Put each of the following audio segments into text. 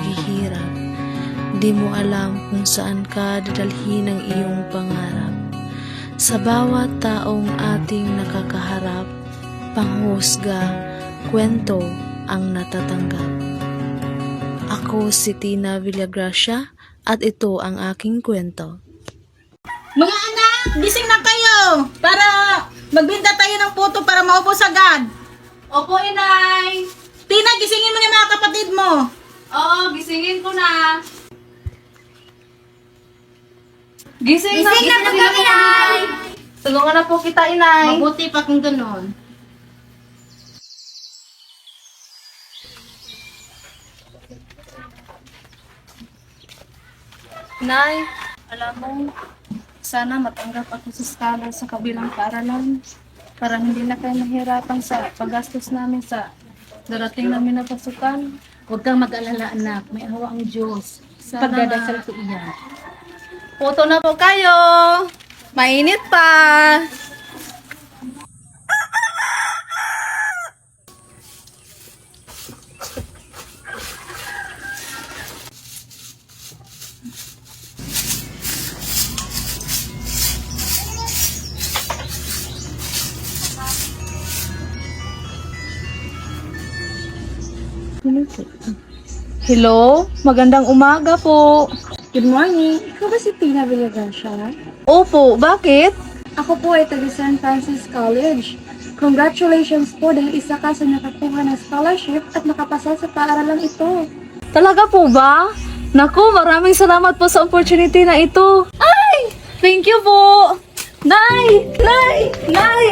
paghihirap. Di mo alam kung saan ka dadalhin ang iyong pangarap. Sa bawat taong ating nakakaharap, panghusga, kwento ang natatanggap. Ako si Tina Villagracia at ito ang aking kwento. Mga anak, gising na kayo para magbenta tayo ng puto para maubos agad. Opo, inay. Tina, gisingin mo yung mga kapatid mo. Oo, gisingin ko na. Gising na po kami, inay. Tulungan na po kita, inay. Mabuti pa kung ganon. Inay, alam mo, sana matanggap ako sa scholar sa kabilang paaralan para hindi na kayo mahirapan sa paggastos namin sa darating namin na pasukan. Huwag kang mag-alala, anak. May awa ang Diyos. Sana Pagdadasal nga. ko iyan. Puto na po kayo. Mainit pa. Hello, magandang umaga po. Good morning. Ikaw ba si Tina Villagracia? Opo, bakit? Ako po ay taga St. Francis College. Congratulations po dahil isa ka sa nakakuha ng scholarship at nakapasa sa paaralang ito. Talaga po ba? Naku, maraming salamat po sa opportunity na ito. Ay! Thank you po! Nay! Nay! Nay!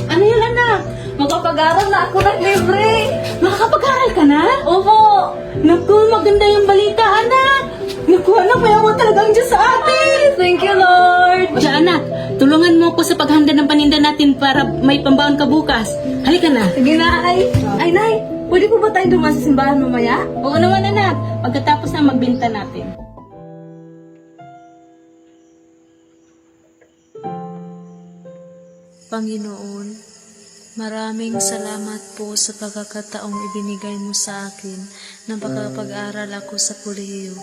Ano yun, anak? Makapag-aral na ako ng libre! Makakapag-aral ka na? Opo! Naku, maganda yung balita, anak. Naku, anak, may awa talaga ang Diyos sa atin. Thank you, Lord! O siya, anak, tulungan mo ko sa paghanda ng paninda natin para may pambaon ka bukas. Halika na. Sige na, ay! Ay, Nay! Pwede po ba tayo dumaan sa simbahan mamaya? Oo naman, anak. Pagkatapos na magbenta natin. Panginoon, maraming salamat po sa pagkakataong ibinigay mo sa akin na makapag-aral ako sa kolehiyo.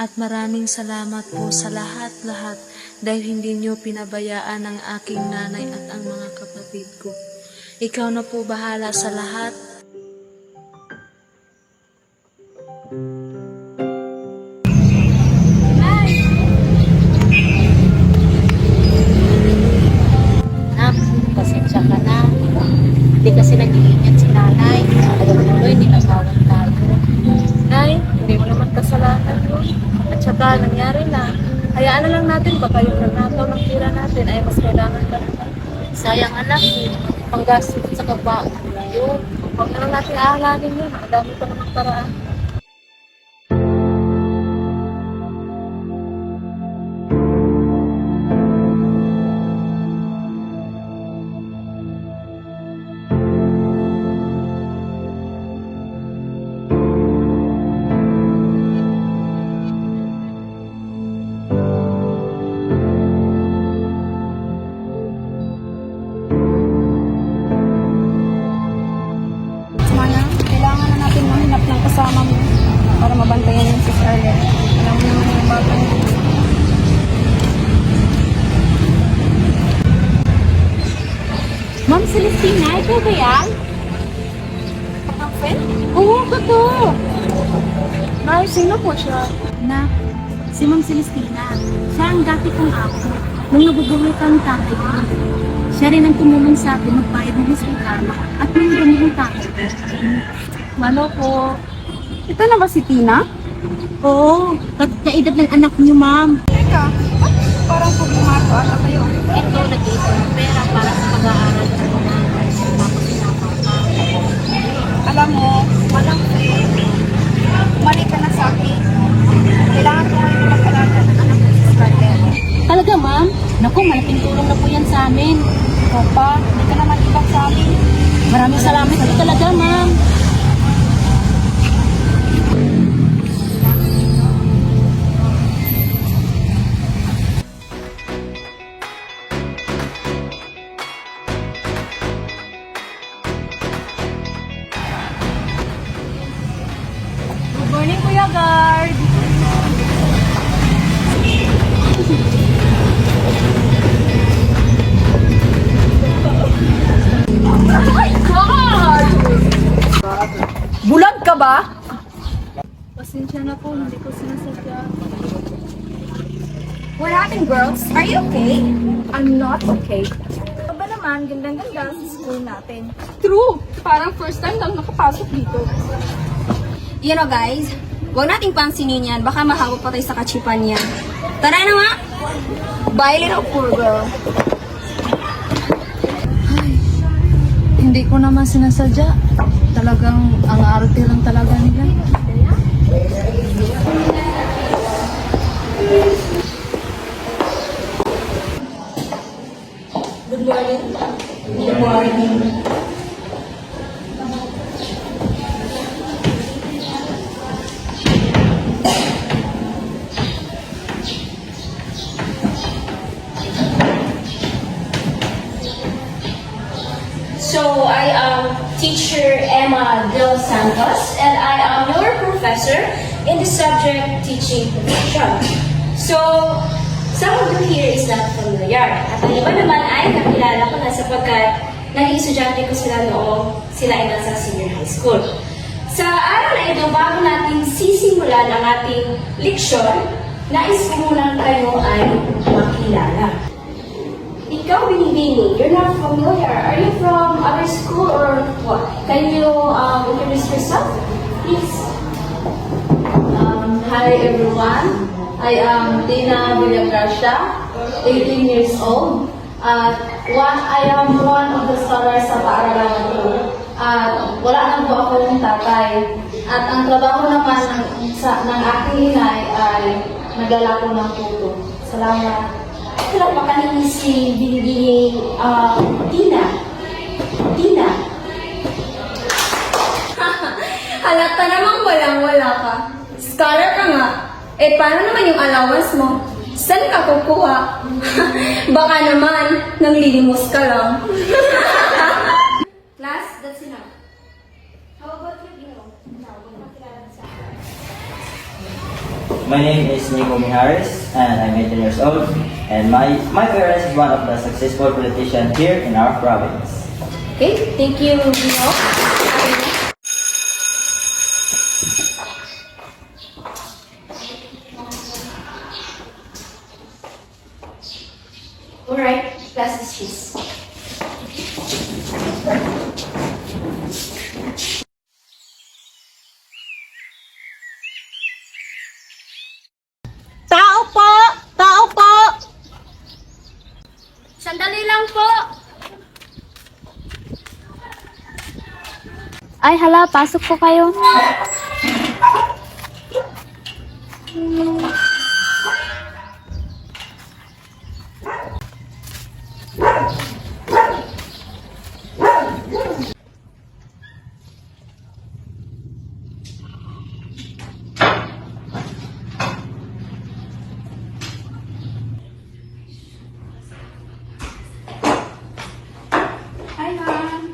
At maraming salamat po sa lahat-lahat dahil hindi niyo pinabayaan ang aking nanay at ang mga kapatid ko. Ikaw na po bahala sa lahat. Anak, pasensya ka na. Hindi kasi nag-iingat si nanay. Alam mo ba, nilasawan tayo. Nay, hindi mo naman kasalanan yun. At saka nangyari na. Hayaan na lang natin, baka yung nagnakaw ng tira natin ay mas kailangan ka naman. Sayang, anak, panggastos sa kabaon. Yun, huwag na lang natin aalanin yun. Ang dami pa namang paraan. Mana, kailangan na natin mahinap ng kasama mo para mabantayan yung si Scarlett. Alam mo naman yung bata niya. Ma'am Celestina, ikaw ba yan? Pang-friend? Oo, totoo. Nay, sino po siya? Na, si Ma'am Celestina, siya ang dati kong ako. Nung nabubuhay kang tatay ko, siya rin ang tumulong sa akin magbayad ng hospital at nung ganun tatay ko. Ano po? Ito na ba si Tina? Oo, kaedad ng anak niyo, ma'am. Teka, ba't parang pumato ata kayo? Ito, nag-iipon ng pera para sa pag-aaral sa mga tapos pinapapa. Alam mo, walang friend. Mali ka na sa akin. Kailangan ko ngayon mag-alaga ng anak ko si Scarlett. Talaga, ma'am? Naku, malaking tulong na po yan sa amin. Ikaw pa, hindi ka naman ibang sa amin. Maraming salamat po talaga, ma'am. Kuya Guard! Bulag ka ba? Pasensya na po, hindi ko sinasadya. What happened, girls? Are you okay? I'm not okay. Ito ba naman, gandang-ganda sa school natin. True! Parang first time lang nakapasok dito. You know guys, huwag nating pansinin yan. Baka mahawag pa tayo sa kachipan niya. Tara na nga! Bye, little poor girl. Hindi ko naman sinasadya. Talagang ang arte lang talaga nila. So I am teacher Emma De Los Santos and I am your professor in the subject teaching profession. So some of you here is not familiar. At ang iba naman ay kakilala ko na sapagkat naging estudyante ko sila noong sila ay nasa senior high school. Sa araw na ito, bago natin sisimulan ang ating leksyon, nais ko muna kayo ay makilala. Ikaw, Binibini, you're not familiar. Are you from other school or what? Can you introduce yourself, please? Hi everyone, I am Tina Villagracia, 18 years old. I am one of the scholars sa paaralan ko. Wala na po akong tatay. At ang trabaho naman ng aking inay ay naglalako ng puto. Salamat. Palakpakan ninyo si Binibini Tina. Tina. Halata namang walang-wala ka. Scholar ka nga. Eh, paano naman yung allowance mo? Saan ka kukuha? Baka naman, nanglilimos ka lang. Class, that's enough. How about you, Bino? Makilala sa akin. My name is Nico Mijares and I'm 18 years old and my parents is one of the successful politicians here in our province. Okay, thank you, Bino. Alright, class is dismissed. Tao po! Tao po! Sandali lang po. Ay, hala, pasok po kayo. Hi, ma'am.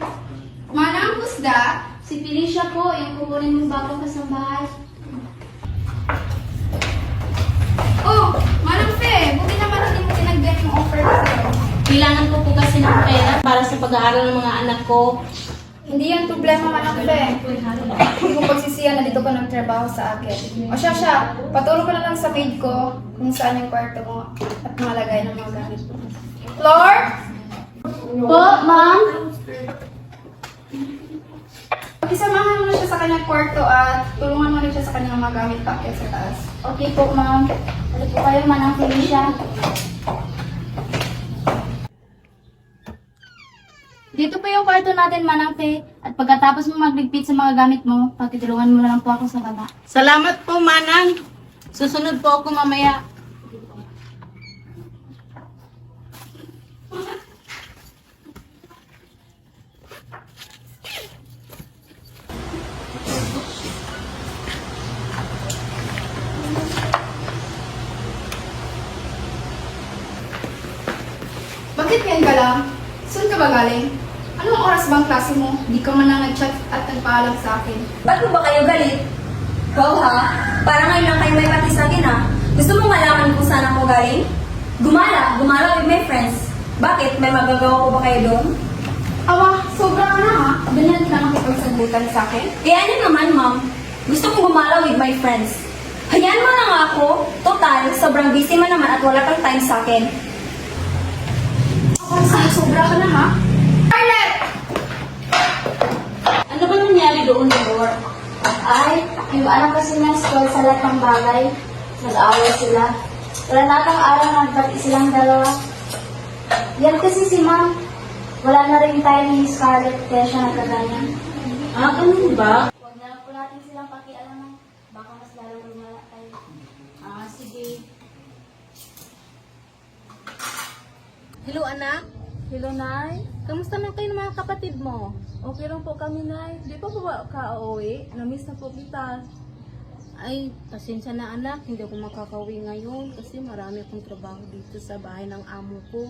Manang, who's that? Si Felicia po, yung kukunin mong bagong kasambahay. Oh, Manang Fe, buti naman hindi mo tinagyan yung offer ko sa'yo. Kailangan ko po kasi ng pera para sa pag-aaral ng mga anak ko. Hindi yan problema, Manang Fe. Hindi mo pagsisiyan na dito ka nagtrabaho sa akin. O siya, paturo ko na lang sa maid ko kung saan yung kwarto mo at malagay ng mga gamit mo. Floor? Po, ma'am? Pakisamahan mo na siya sa kanyang kwarto at tulungan mo rin siya sa kanyang mga gamit paakyat sa taas. Okay po, ma'am. Ano po kayo, Manang Felicia? Dito po yung kwarto natin, Manang Fe. At pagkatapos mo magligpit sa mga gamit mo, pagtitulungan mo na lang po ako sa baba. Salamat po, Manang. Susunod po ako mamaya. Bakit ngayon ka lang? Saan ka ba galing? Anong oras bang klase mo? Di ka man lang nag-chat at nagpaalam sa akin. Ba't mo ba kayo galit? Ikaw ha? ngayon lang kayo may pati sa akin ha. Gusto mong malaman kung saan ako galing? Gumala with my friends. Bakit? May magagawa ko ba kayo doon? Awa, sobra ka na ha. Ganyan ka makipagsagutan sa akin. Eh ano naman, ma'am? Gusto kong gumala with my friends. Hayaan mo na nga ako. Total, sobrang busy man naman at wala kang time sa akin. Awa, sobra ka na ha. Scarlett! Ano ba nangyari doon, Lord? Ay, yung anak kasi ng school sa lahat ng bagay. Nag-away sila. Wala na pang araw nagbati silang dalawa. Yan kasi si Ma'am. Wala na rin tayo ni Scarlett kaya siya nagkaganyan. Ganun ba? Huwag na lang po natin silang pakialaman. Baka mas lalo lumala tayo. Sige. Hello anak. Hello Nay. Kamusta na kayo ng mga kapatid mo? Okay lang po kami Nay. Di pa po ba ka-uwi? Namiss na po kita. Ay, pasensya na anak. Hindi ako makakauwi ngayon kasi marami akong trabaho dito sa bahay ng amo ko.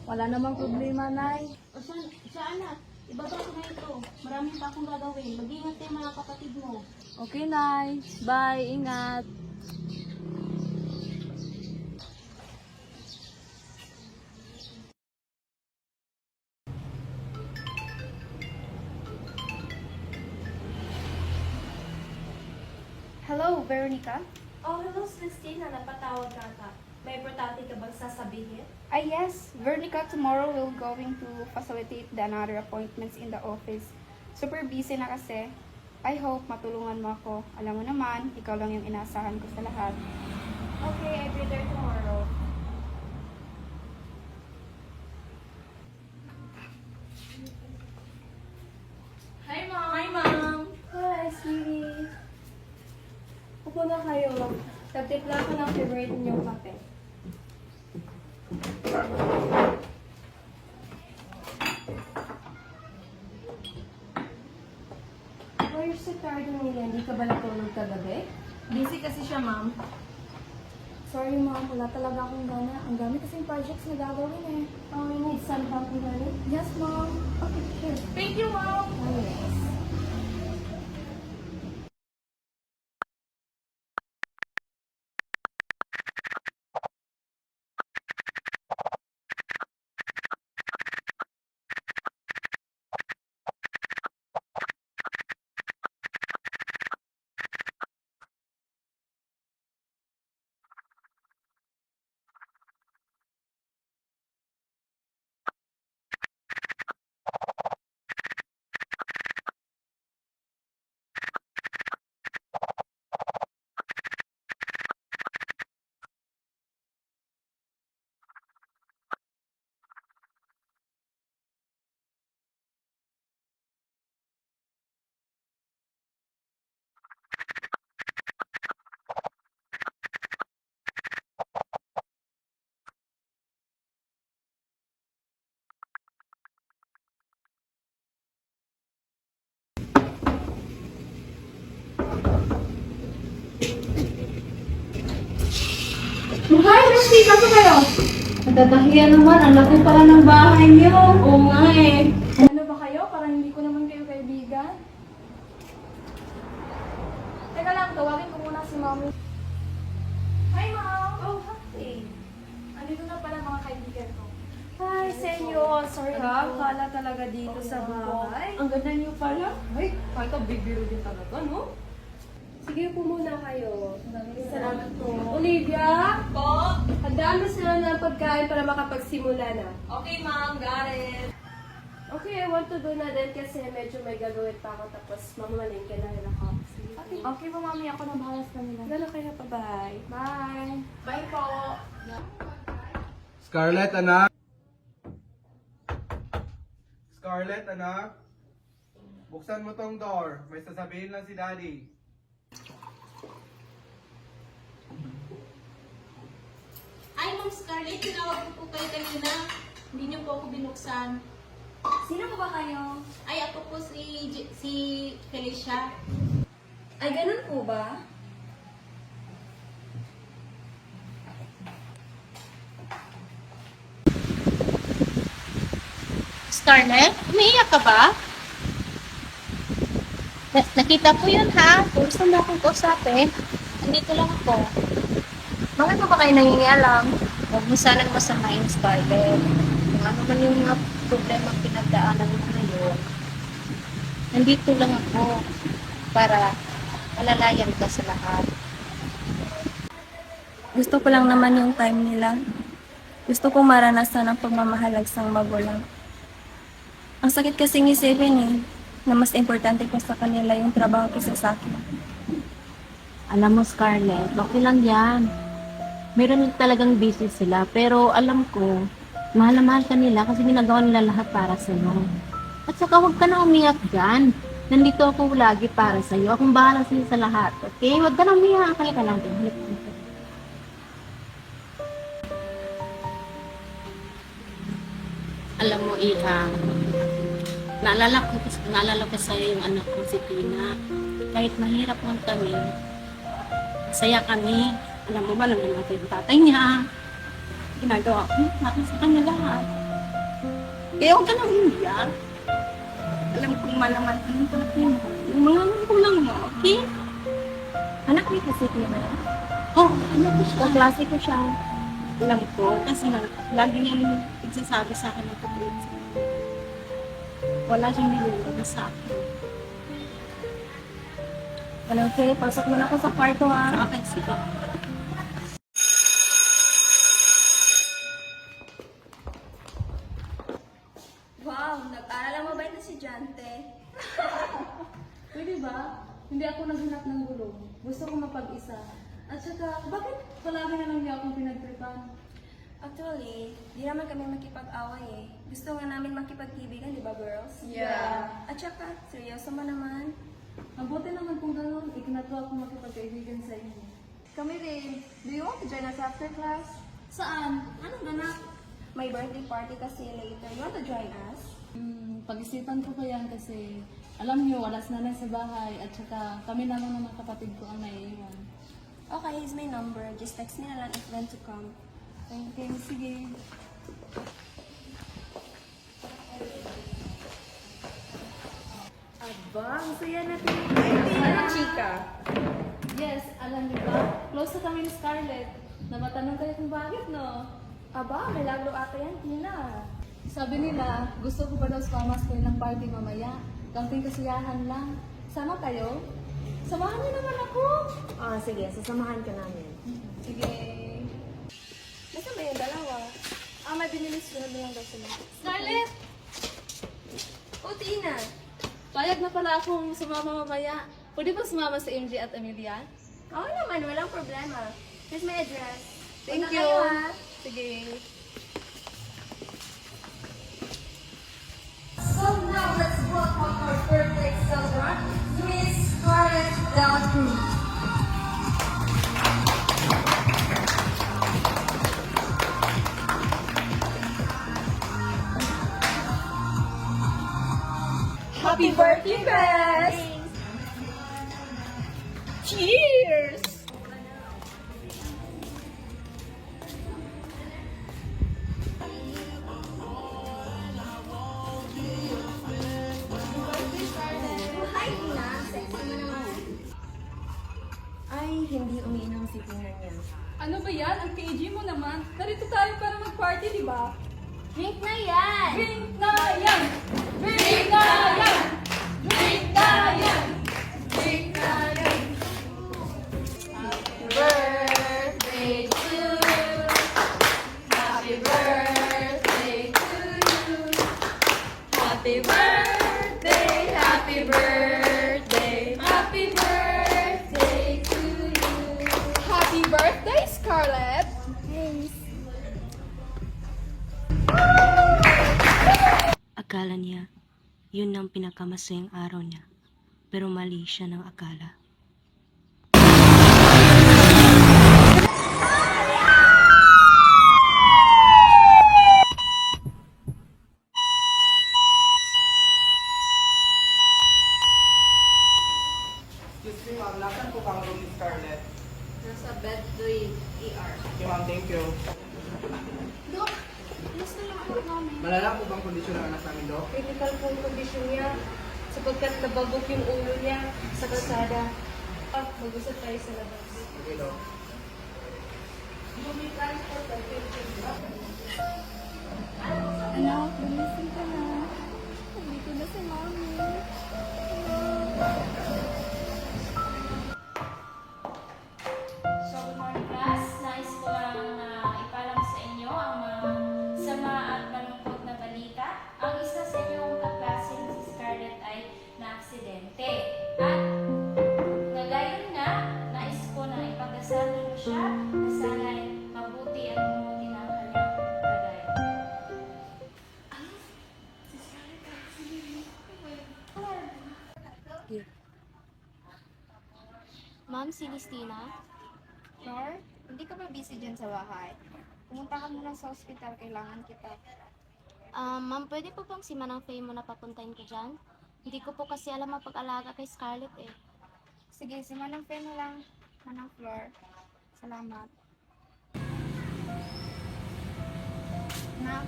Wala namang problema Nay. O siya anak. Ibaba ko na ito. Marami pa akong gagawin. Mag-ingat kayo mga kapatid mo. Okay Nay. Bye. Ingat. Hello, Veronica? Oh, hello, Celestina. Napatawag ka ata. May importante ka bang sasabihin? Yes, Veronica, tomorrow we're going to facilitate the another appointments in the office. Super busy na kasi. I hope matulungan mo ako. Alam mo naman, ikaw lang yung inasahan ko sa lahat. Okay, I'll be there tomorrow. Hi Mom. Hi Mom. Hi, sweetie. Upo na kayo. Nagtipla ko ng favorite niyong kape. Oh, you're so tired, Amelia. Hindi ka ba natulog kagabi? Busy kasi siya Ma'am. Sorry, ma'am. Wala talaga akong gana. Ang dami kasing projects na gagawin eh. Oh, you need some help with that? Yes, ma'am. Okay, sure. Thank you Mom. Oh, yes. Hi, Bestie! Kaso kayo? Nadadahiya naman. Ang laki pala ng bahay niyo. Oo nga eh. Ano ba kayo? Parang hindi ko naman kayo kaibigan. Teka lang, tawagin ko muna si Mommy. Hi, Mom! Oh, hi! Andito na pala mga kaibigan ko. Hi, senyor! Sorry ha, kala talaga dito sa bahay. Ang ganda niyo pala. Ay, kahit ka bibiro din talaga, no? Sige po muna kayo. Salamat po. Olivia? Po? Handaan mo sila ng pagkain para makapagsimula na. Okay Ma'am, got it. Okay, I want to do na din kasi medyo may gagawin pa ako tapos mamamalingke na rin ako. Okay. Okay po, Mami. Ako na bahala sa kanila. Gano'n kayo pa. Bye. Bye. Bye po. Scarlett, anak. Scarlett, anak. Buksan mo tong door. May sasabihin lang si Daddy. Ay, Ma'am Scarlett, tinawag ko po kayo kanina. Hindi niyo po ako binuksan. Sino po ba kayo? Ay, ako po si Felicia. Ay, ganun po ba? Scarlett, umiiyak ka ba? Nakita ko yun ha. Kung gusto mo akong kausapin, andito lang ako. Bakit mo ba kayo nangingialam? Huwag mo sanang masamain, Scarlett. Kung ano man yung mga problema pinagdaanan mo ngayon, nandito lang ako para malalayan ka sa lahat. Gusto ko lang naman yung time nila. Gusto ko maranasan ang pagmamahalag sa magulang. Ang sakit kasing isipin na mas importante ko sa kanila yung trabaho kaysa sa akin. Alam mo, Scarlett, okay lang yan. Meron talagang busy sila, pero alam ko, mahal na mahal ka nila kasi ginagawa nila lahat para sa'yo. At saka huwag ka na umiyak dyan. Nandito ako lagi para sa'yo. Akong bahala sa'yo sa lahat, okay? Huwag ka na umiyak. Halika lang din. Halika lang. Alam mo, Iha, naalala ko sa'yo yung anak ko, si Tina. Kahit mahirap man kami, saya kami. Alam mo ba, naman natin yung tatay niya. Ginagawa ko natin sa kanya lahat. Kaya huwag ka nang umiyak. Alam kong malaman ka ng tatay mo. Yung mga magulang mo, okay? Anak ni kasi Tina. Oh, anak ko siya. Kaklase ko siya. Alam ko, kasi lagi niya nagsasabi sa akin ng totoo. Wala siyang nilulunod sa akin. Okay, pasok mo na ako sa kwarto ha. Okay, sige. Wow, nag-aaral mo ba ito si Jante? Pwede ba? Hindi ako naghanap ng gulo. Gusto ko mapag-isa. At saka, bakit palagi na lang niya akong pinagtripan? Actually, di naman kami makipag-away Gusto nga namin makipagkibigan, di ba girls? Yeah. At saka, seryoso man naman. Ang buti naman kung gano'n, ikinatuwa akong makipagkaibigan sa inyo. Kami rin. Do you want to join us after class? Saan? Anong ganap? May birthday party kasi later. You want to join us? Pag-isipan ko pa yan kasi alam niyo, walas na lang sa bahay at saka kami na lang ng mga kapatid ko ang naiiwan. Okay, here's my number. Just text me na lang if when to come. Thank you. Sige. Aba, ang saya natin yung birthday na chika. Yes, alam niyo ba? Close na kami ni Scarlett. Nabatanong kayo kung bakit, no? Aba, may laglo ata yan, Tina. Sabi nila, gusto ko pa daw sumamas kayo ng party mamaya. Kaunting kasiyahan lang. Sama kayo? Samahan niyo naman ako. Sige, sasamahan ka namin. Sige. Basta ba yung dalawa? May binili sunod na lang daw sila. Scarlett! O, Tina! Payag na pala akong sumama mamaya. Pwede ba sumama sa MJ at Amelia? Oo naman, walang problema. Here's my address. Thank Punta you. kayo, ha? Sige. So now let's welcome our birthday celebrant, Miss Scarlett Dela Cruz. Happy birthday, Bess! Cheers! Hi, Tina. Sexy mo naman. Ay, hindi umiinom si Tina niya. Ano ba yan? Ang KG mo naman. Narito tayo para mag-party, di ba? Drink na yan! Drink na yan! Drink na yan! Drink na yan! Drink na yan! Happy birthday to you! Happy birthday to you! Happy birthday! Happy birthday! Happy birthday to you! Happy birthday, Scarlett! Akala niya, yun ang pinakamasayang araw niya. Pero mali siya ng akala. Excuse me, ma'am. Nasaan po bang room ni Scarlett? Nasa bed 3 ER. Okay, ma'am. Thank you. Dok, gusto lang ako namin. Malala po bang kondisyon ng anak namin, Dok? Critical po yung condition niya. sapagkat nabagok yung ulo niya sa kalsada. Mag-usap tayo sa labas. Anak, gumising ka na. Nandito na si Mami. So, good morning class. Nais ko lang na ipalam sa inyo ang sama at malungkot na balita. Ang isa sa inyong kaklase na si Scarlett ay na-aksidente. At ngayon nga, nais ko na ipagdasal niyo siya na sana'y mabuti at bumuti na ang kanyang kalagayan. Ma'am Celestina? Flor, hindi ka ba busy dyan sa bahay? Pumunta ka muna sa ospital, kailangan kita. Ma'am, pwede po bang si Manang Faye mo na papuntahin ko dyan? Hindi ko po kasi alam ang pag-alaga kay Scarlett eh. Sige, si Manang Faye na lang. Manang Flor. Salamat. Na,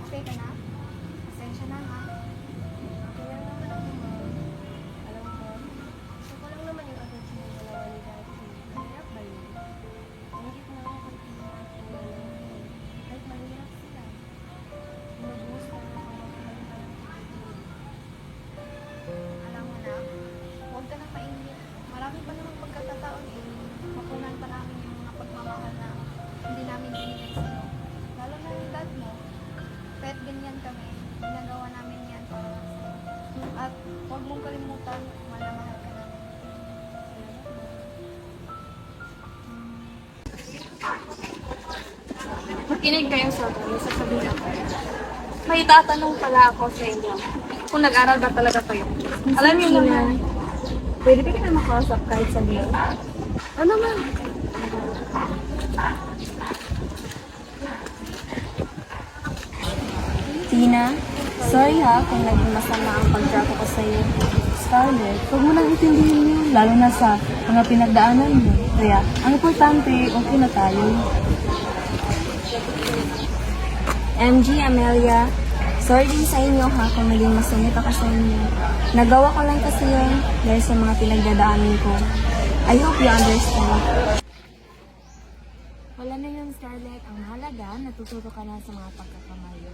okay ka na? Pasensya na ha. Kaya naman ako, Ma'am. Alam mo, gusto ko lang naman yung atensyon ng dalawa ni Daddy. Mahirap ba yun? Mahirap na ako kay Tina at kay Manang Faye. Kahit mahirap sila. Nabuhos na ako ng kamay. Alam mo na, huwag ka na mainit. Marami pa namang pagkakataon eh. Mapunan pa namin yung mga pagmamahal na hindi namin binigay sa'yo. Lalo na yung dad mo. Kahit ganyan kami, ginagawa namin yan para sa'yo. At huwag mong kalimutan, mahal na mahal ka namin. Makinig kayo sa mga sasabihin ako. May itatanong pala ako sa inyo. Kung nag-aral ba talaga kayo? Alam niyo naman, pwede ba kayo makausap kahit sa liyo? Ano naman? Tina, sorry ha kung naging masama ang pagtrato ko sa'yo. Scarlett, huwag mo nang intindihin yun, lalo na sa mga pinagdaanan mo. Kaya, ang importante, okay na tayo. MG, Amelia, sorry din sa inyo ha kung naging masungit ako sa inyo. Nagawa ko lang kasi yun dahil sa mga pinagdadaanan ko. I hope you understand. Wala na yun, Scarlett. Ang mahalaga, natututo ka na sa mga pagkakamali.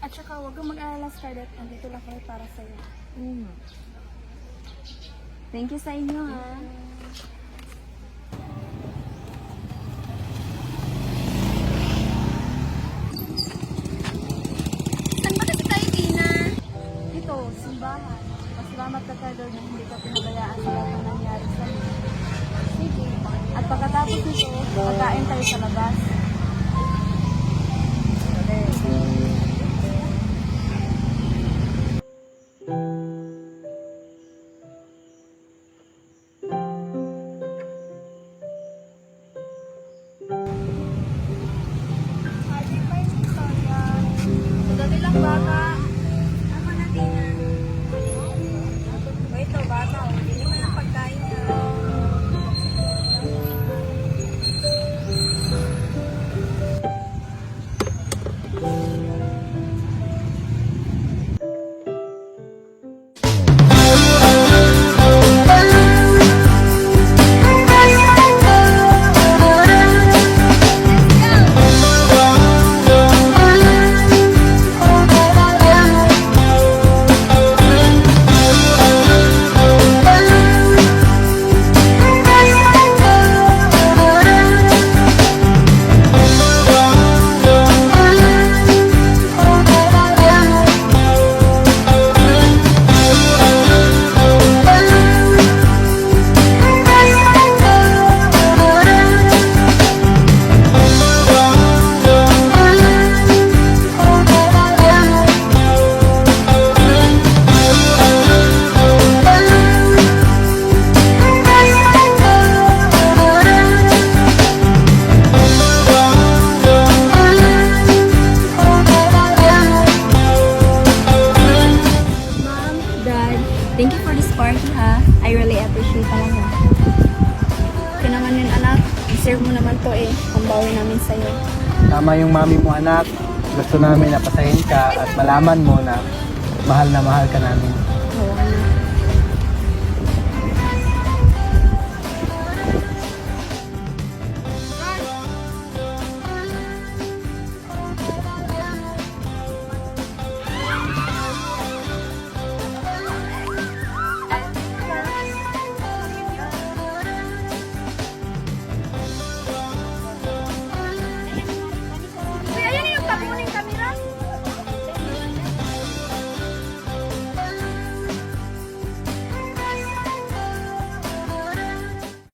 At saka, huwag kang mag-alala, Scarlett. Andito lang kami para sa'yo. Thank you sa inyo, ha. Saan ba kasi tayo, Tina? Ito, simbahan. Pasalamat ka tayo na hindi ka pinabayaan sa lahat ng nangyari sa'yo. Sige. At pagkatapos nito, magkain tayo sa labas. Madali lang, bata. Ako na, Tina. O ito, bata. Hindi mo ng pagkain niya. Thank you for this party, ha. I really appreciate talaga. Kaya naman yun, anak. Deserve mo naman to eh. Pambawi namin sa'yo. Tama yung mami mo, anak. Gusto namin na pasahin ka at malaman mo na mahal ka namin. panahon